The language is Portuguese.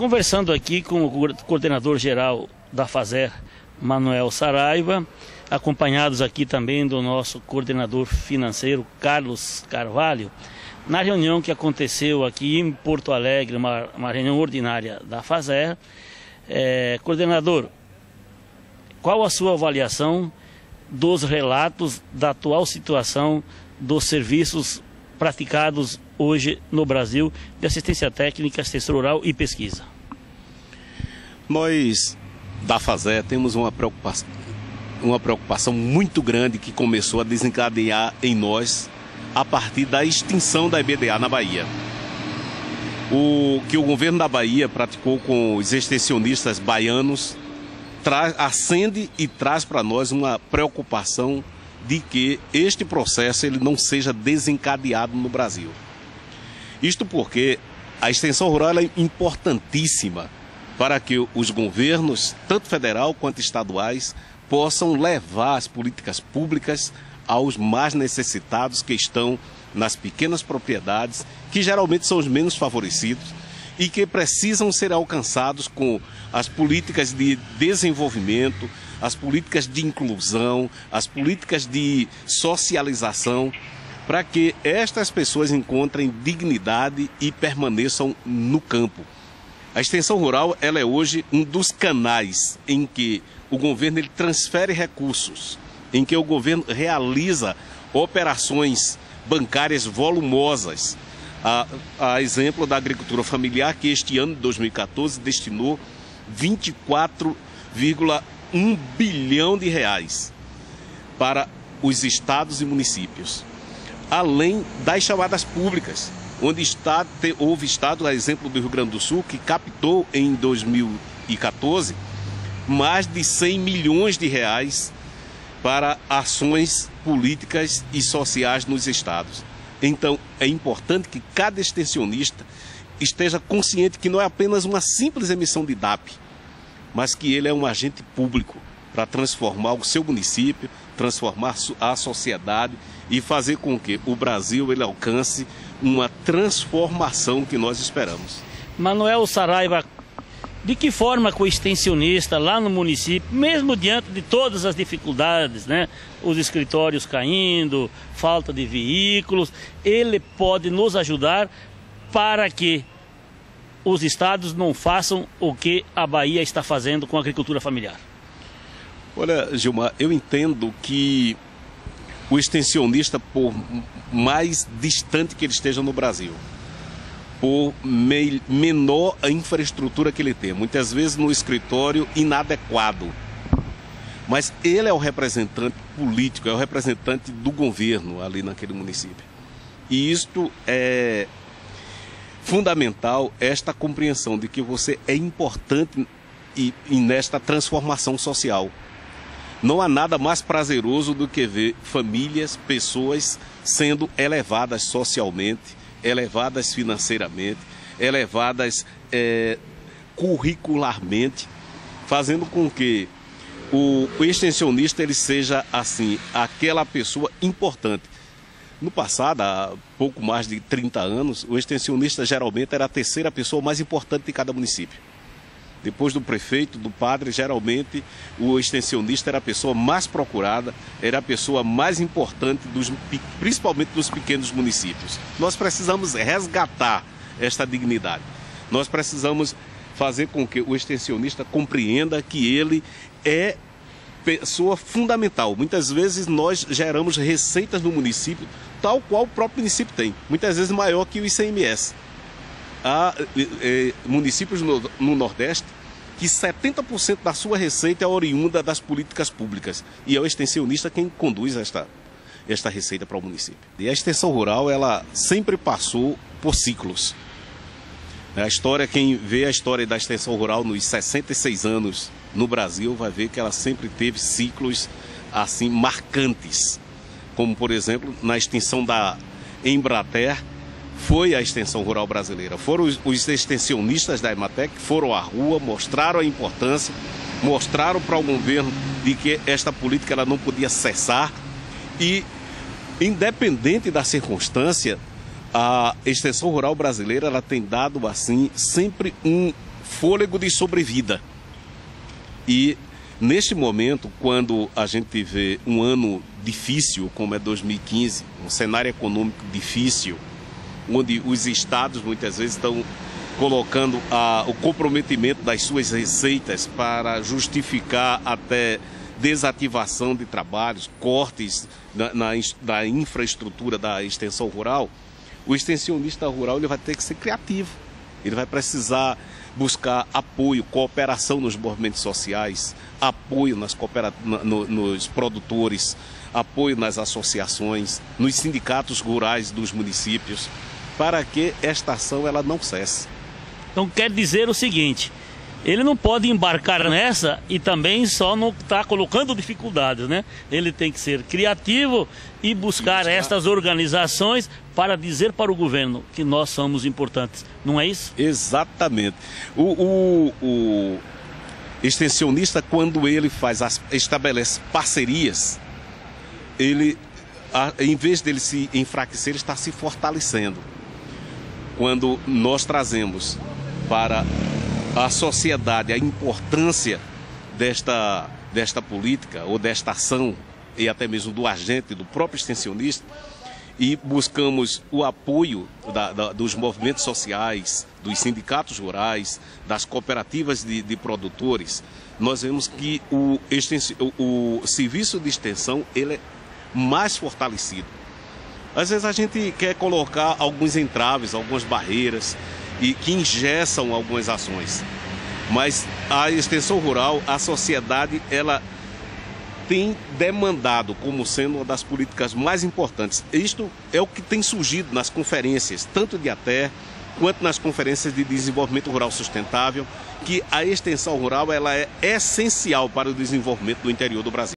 conversando aqui com o coordenador-geral da FASER, Manuel Saraiva, acompanhados aqui também do nosso coordenador financeiro, Carlos Carvalho, na reunião que aconteceu aqui em Porto Alegre, uma reunião ordinária da FASER. Coordenador, qual a sua avaliação dos relatos da atual situação dos serviços praticados hoje no Brasil de assistência técnica, assistência rural e pesquisa? Nós, da FASER, temos uma preocupação muito grande que começou a desencadear em nós a partir da extinção da EBDA na Bahia. O que o governo da Bahia praticou com os extensionistas baianos acende e traz para nós uma preocupação de que este processo ele não seja desencadeado no Brasil. Isto porque a extensão rural é importantíssima para que os governos, tanto federal quanto estaduais, possam levar as políticas públicas aos mais necessitados que estão nas pequenas propriedades, que geralmente são os menos favorecidos e que precisam ser alcançados com as políticas de desenvolvimento, as políticas de inclusão, as políticas de socialização, para que estas pessoas encontrem dignidade e permaneçam no campo. A extensão rural ela é hoje um dos canais em que o governo ele transfere recursos, em que o governo realiza operações bancárias volumosas. A exemplo da agricultura familiar, que este ano de 2014 destinou 24,1 bilhão de reais para os estados e municípios. Além das chamadas públicas, onde houve estado, a exemplo do Rio Grande do Sul, que captou em 2014 mais de 100 milhões de reais para ações políticas e sociais nos estados. Então, é importante que cada extensionista esteja consciente que não é apenas uma simples emissão de DAP, mas que ele é um agente público para transformar o seu município, transformar a sociedade e fazer com que o Brasil ele alcance uma transformação que nós esperamos. Manuel Saraiva, de que forma que o extensionista lá no município, mesmo diante de todas as dificuldades, né, os escritórios caindo, falta de veículos, ele pode nos ajudar para que os estados não façam o que a Bahia está fazendo com a agricultura familiar? Olha, Gilmar, eu entendo que o extensionista, por mais distante que ele esteja no Brasil, por menor a infraestrutura que ele tem, muitas vezes no escritório inadequado, mas ele é o representante político, é o representante do governo ali naquele município. E isto é fundamental, esta compreensão de que você é importante e nesta transformação social. Não há nada mais prazeroso do que ver famílias, pessoas sendo elevadas socialmente, elevadas financeiramente, elevadas curricularmente, fazendo com que o extensionista ele seja assim, aquela pessoa importante. No passado, há pouco mais de 30 anos, o extensionista geralmente era a terceira pessoa mais importante de cada município. Depois do prefeito, do padre, geralmente o extensionista era a pessoa mais procurada, era a pessoa mais importante, principalmente dos pequenos municípios. Nós precisamos resgatar esta dignidade. Nós precisamos fazer com que o extensionista compreenda que ele é pessoa fundamental. Muitas vezes nós geramos receitas no município, tal qual o próprio município tem, muitas vezes maior que o ICMS. Há municípios no Nordeste que 70% da sua receita é oriunda das políticas públicas. E é o extensionista quem conduz esta receita para o município. E a extensão rural, ela sempre passou por ciclos. Quem vê a história da extensão rural nos 66 anos no Brasil, vai ver que ela sempre teve ciclos assim marcantes. Como, por exemplo, na extinção da Embrater, foi a extensão rural brasileira. Foram os extensionistas da Emater que foram à rua, mostraram a importância, mostraram para o governo de que esta política ela não podia cessar e, independente da circunstância, a extensão rural brasileira ela tem dado assim sempre um fôlego de sobrevida. E neste momento, quando a gente vê um ano difícil, como é 2015, um cenário econômico difícil, onde os estados muitas vezes estão colocando o comprometimento das suas receitas para justificar até desativação de trabalhos, cortes na infraestrutura da extensão rural, o extensionista rural ele vai ter que ser criativo. Ele vai precisar buscar apoio, cooperação nos movimentos sociais, apoio nos produtores, apoio nas associações, nos sindicatos rurais dos municípios, para que esta ação ela não cesse. Então quer dizer o seguinte, ele não pode embarcar nessa e também só não está colocando dificuldades, né? Ele tem que ser criativo e buscar estas organizações para dizer para o governo que nós somos importantes. Não é isso? Exatamente. O extensionista, quando ele estabelece parcerias, ele, em vez dele se enfraquecer, ele está se fortalecendo. Quando nós trazemos para a sociedade a importância desta política ou desta ação e até mesmo do agente, do próprio extensionista, e buscamos o apoio dos movimentos sociais, dos sindicatos rurais, das cooperativas de produtores, nós vemos que o serviço de extensão ele é mais fortalecido. Às vezes a gente quer colocar alguns entraves, algumas barreiras, e que engessam algumas ações. Mas a extensão rural, a sociedade, ela tem demandado como sendo uma das políticas mais importantes. Isto é o que tem surgido nas conferências, tanto de ATER, quanto nas conferências de desenvolvimento rural sustentável, que a extensão rural ela é essencial para o desenvolvimento do interior do Brasil.